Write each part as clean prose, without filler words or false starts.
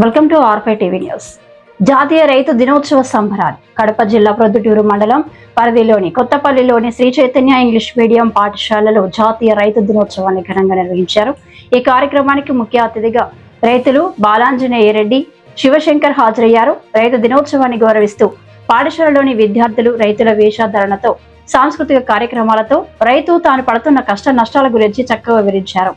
Welcome to R five TV news. జాతీయ రైతు దినోత్సవ సంబరాలు కడప జిల్లా ప్రొద్దుటూరు మండలం పరిధిలోని కొత్తపల్లిలోని శ్రీ చైతన్య ఇంగ్లీష్ మీడియం పాఠశాలలో జాతీయ రైతు దినోత్సవాన్ని ఘనంగా నిర్వహించారు. ఈ కార్యక్రమానికి ముఖ్య అతిథిగా రైతులు బాలాంజనేయ రెడ్డి, శివశంకర్ హాజరయ్యారు. రైతు దినోత్సవాన్ని గౌరవిస్తూ పాఠశాలలోని విద్యార్థులు రైతుల వేషధారణతో, సాంస్కృతిక కార్యక్రమాలతో రైతు తాను పడుతున్న కష్ట నష్టాల గురించి చక్కగా వివరించారు.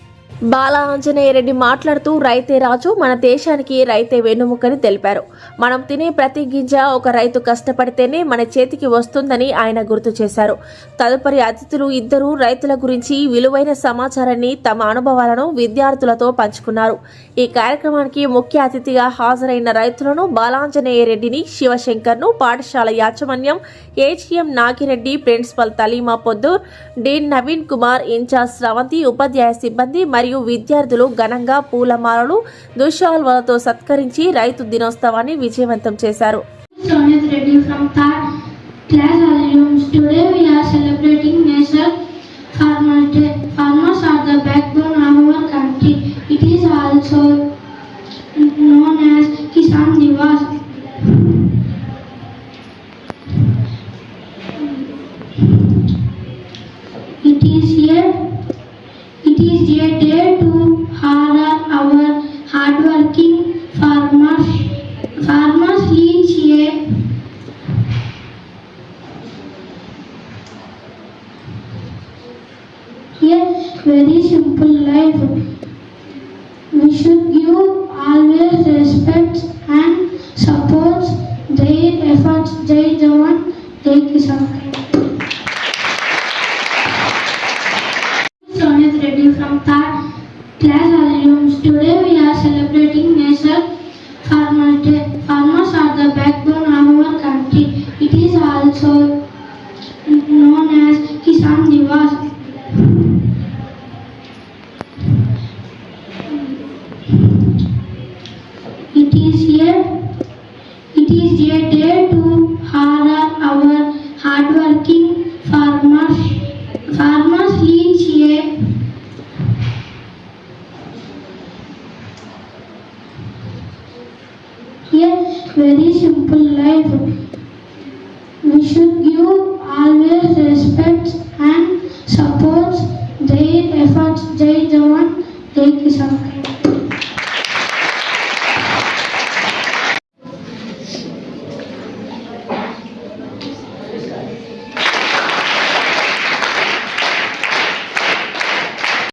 బాలా ఆంజనేయ రెడ్డి మాట్లాడుతూ రైతే రాజు, మన దేశానికి రైతే వెన్నుముకని తెలిపారు. మనం తినే ప్రతి గింజ ఒక రైతు కష్టపడితేనే మన చేతికి వస్తుందని ఆయన గుర్తు చేశారు. తదుపరి అతిథులు ఇద్దరు రైతుల గురించి విలువైన సమాచారాన్ని, తమ అనుభవాలను విద్యార్థులతో పంచుకున్నారు. ఈ కార్యక్రమానికి ముఖ్య అతిథిగా హాజరైన రైతులను బాలాంజనేయ రెడ్డిని, శివశంకర్ను పాఠశాల యాజమాన్యం, HM Nagireddy, principal Talima Poddur, dean Naveen Kumar, in charge Sravanthi, ఉపాధ్యాయ సిబ్బంది మరియు విద్యార్థులు ఘనంగా పూలమాలలు, దుశ్శాల్వాలతో సత్కరించి రైతు దినోత్సవాన్ని విజయవంతం చేశారు. It is a day to honor our hardworking farmers. Farmers lead a very simple life. We should give always respect and support their efforts. Jai Jawan, Jai Kisan. From third class alums. Today we are celebrating National Farmers Day. Farmers are the backbone of our country. It is also known as Kisan Divas. It is a day to honor our hardworking farmers. Farmers lead a very simple life. We should give always respect and support their efforts. Jai Jawan, Jai Kisan.